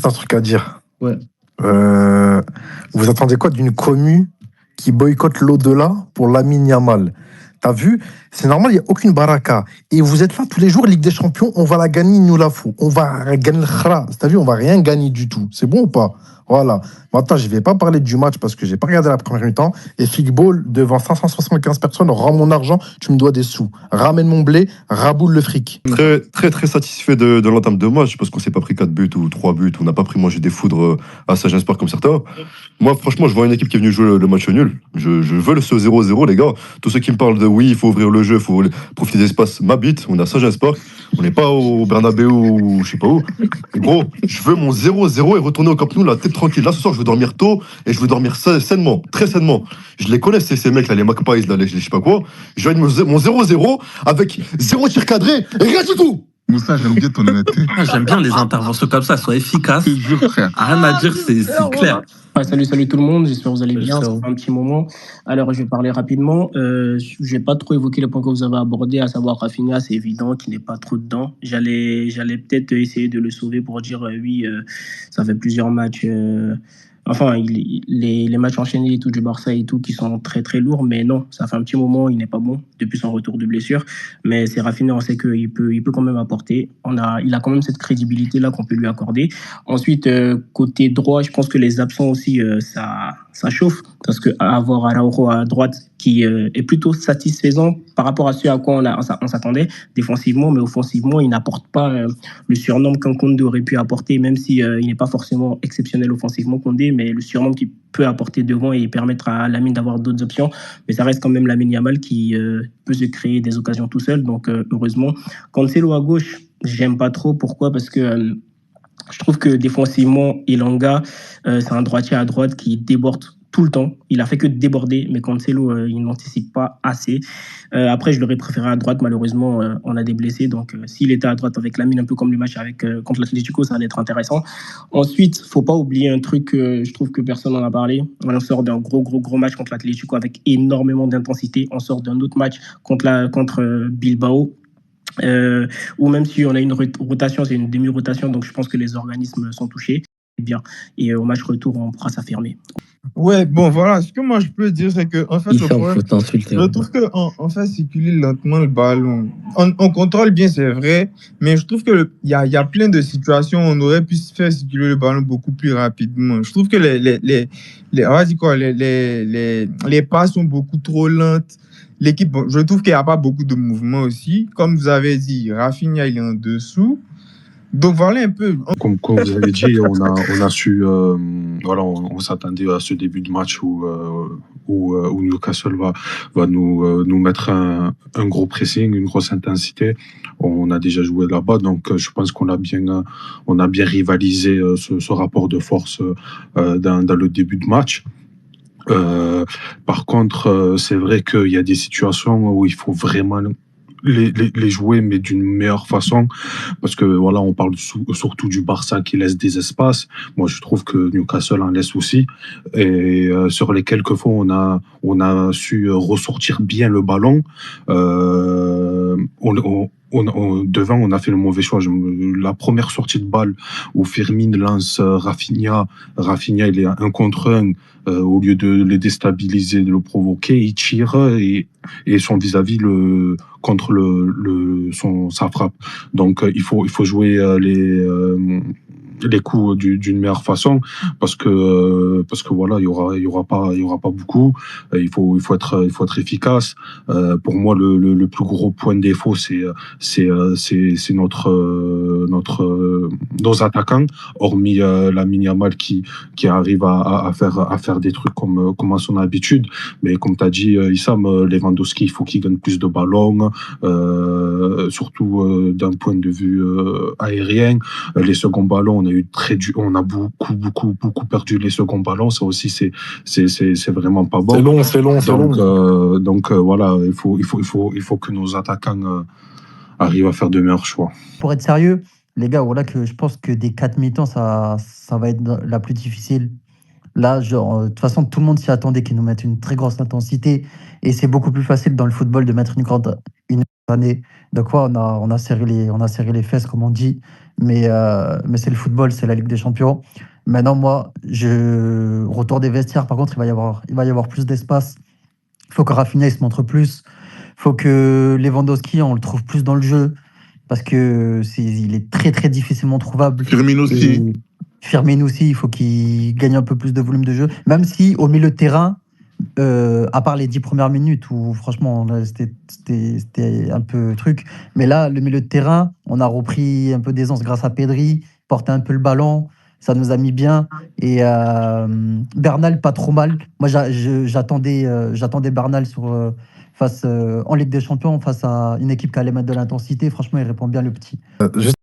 Un truc à dire. Ouais. Euh, Vous attendez quoi d'une commu qui boycotte l'au-delà pour Lamine Yamal? T'as vu? C'est normal, il n'y a aucune baraka. Et vous êtes là tous les jours, Ligue des Champions, on va la gagner, il nous la faut. On va gagner le khra. T'as vu? On va rien gagner du tout. C'est bon ou pas? Voilà. Maintenant, je ne vais pas parler du match parce que j'ai pas regardé la première mi-temps. Et Figball, devant 575 personnes, rends mon argent, tu me dois des sous. Ramène mon blé, raboule le fric. Très, très, très satisfait de l'entame de match parce qu'on s'est pas pris 4 buts ou 3 buts. On n'a pas pris manger des foudres à Saint-Sport comme certains. Moi, franchement, je vois une équipe qui est venue jouer le match nul. Je veux ce 0-0, les gars. Tous ceux qui me parlent de oui, il faut ouvrir le jeu, il faut profiter d'espace, m'habite. On a Saint-Sport. On n'est pas au Bernabeu ou je sais pas où. Et gros, je veux mon 0-0 et retourner au Camp Nou la tête tranquille. Là, ce soir, je veux dormir tôt et je veux dormir sainement, très sainement. Je les connais, ces mecs là, les Magpies, là, les je sais pas quoi. Je veux mon 0-0 avec 0 tir cadré et rien du tout. Moussa, j'aime bien ton honnêteté. J'aime bien des interventions comme ça, soient efficaces. Je te jure, frère. Rien à dire, c'est clair. Salut tout le monde, j'espère que vous allez bien, Ciao. ça fait un petit moment. Alors je vais parler rapidement, je vais pas trop évoquer les points que vous avez abordés, à savoir Rafinha, c'est évident qu'il n'est pas trop dedans. J'allais peut-être essayer de le sauver pour dire oui, ça fait plusieurs matchs, les matchs enchaînés et tout du Barça et tout qui sont très très lourds, mais non, ça fait un petit moment, il n'est pas bon depuis son retour de blessure, mais c'est Rafinha, on sait qu'il peut quand même apporter, il a quand même cette crédibilité là qu'on peut lui accorder. Ensuite, côté droit, je pense que les absents aussi, ça chauffe, parce qu'avoir Araujo à droite qui est plutôt satisfaisant par rapport à ce à quoi on s'attendait défensivement, mais offensivement, il n'apporte pas le surnom qu'un Koundé aurait pu apporter, même si il n'est pas forcément exceptionnel offensivement, Koundé, mais le surnom qu'il peut apporter devant et permettre à Lamine d'avoir d'autres options. Mais ça reste quand même Lamine Yamal qui peut se créer des occasions tout seul, donc heureusement. Cancelo à gauche, j'aime pas trop. Pourquoi? Parce que je trouve que défensivement, Elanga, c'est un droitier à droite qui déborde tout le temps. Il a fait que déborder, mais Cancelo, il n'anticipe pas assez. Après, je l'aurais préféré à droite. Malheureusement, on a des blessés. Donc, s'il était à droite avec Lamine, un peu comme le match contre l'Atlético, ça allait être intéressant. Ensuite, faut pas oublier un truc que je trouve que personne n'en a parlé. On sort d'un gros match contre l'Atlético avec énormément d'intensité. On sort d'un autre match contre Bilbao. Ou même si on a une rotation, c'est une demi-rotation, donc je pense que les organismes sont touchés. Bien. Et au match retour, on pourra s'affirmer. Ouais, bon, voilà. Ce que moi je peux dire, c'est que, en fait, le problème, je trouve qu'on fait circuler lentement le ballon. On contrôle bien, c'est vrai, mais je trouve qu'il y a plein de situations où on aurait pu faire circuler le ballon beaucoup plus rapidement. Je trouve que on va dire quoi, les passes sont beaucoup trop lentes. L'équipe, bon, je trouve qu'il n'y a pas beaucoup de mouvement aussi. Comme vous avez dit, Rafinha, il est en dessous. Donc voilà un peu. Comme vous avez dit, on a su, voilà, on s'attendait à ce début de match où Newcastle va nous mettre un gros pressing, une grosse intensité. On a déjà joué là-bas, donc je pense qu'on a bien rivalisé ce rapport de force dans le début de match. Par contre, c'est vrai qu'il y a des situations où il faut vraiment les jouer, mais d'une meilleure façon, parce que voilà, on parle surtout du Barça qui laisse des espaces. Moi, je trouve que Newcastle en laisse aussi, et sur les quelques fois, on a su ressortir bien le ballon. Devant, on a fait le mauvais choix. La première sortie de balle où Firmine lance Rafinha, il est un contre un. Au lieu de les déstabiliser, de le provoquer, il tire et son vis-à-vis contre sa frappe. Donc il faut jouer les coups d'une meilleure façon, parce que voilà, il y aura pas beaucoup. Il faut être efficace. Pour moi, le plus gros point de défaut, c'est nos attaquants, hormis Lamine Yamal qui arrive à faire des trucs comme à son habitude. Mais comme tu as dit, Issam, Lewandowski, il faut qu'il gagne plus de ballons, surtout d'un point de vue aérien. Les seconds ballons, on a beaucoup perdu les seconds ballons. Ça aussi, c'est vraiment pas bon. C'est long. Donc voilà, il faut que nos attaquants arrivent à faire de meilleurs choix. Pour être sérieux, les gars, voilà que je pense que des 4 mi-temps, ça va être la plus difficile. Là, genre, de toute façon, tout le monde s'y attendait qu'ils nous mettent une très grosse intensité. Et c'est beaucoup plus facile dans le football de mettre une année. Donc, ouais, on a serré les fesses, comme on dit. Mais c'est le football, c'est la Ligue des Champions. Maintenant, moi, retour des vestiaires, par contre, il va y avoir plus d'espace. Il faut que Rafinha il se montre plus. Il faut que Lewandowski, on le trouve plus dans le jeu. Parce que il est très, très difficilement trouvable. Firmino aussi. Et Firmino aussi, il faut qu'il gagne un peu plus de volume de jeu. Même si, au milieu de terrain, à part les 10 premières minutes où franchement c'était un peu truc, mais là le milieu de terrain on a repris un peu d'aisance grâce à Pedri, porter un peu le ballon, ça nous a mis bien. Et Bernal pas trop mal, moi j'attendais Bernal en Ligue des Champions face à une équipe qui allait mettre de l'intensité, franchement il répond bien le petit. Juste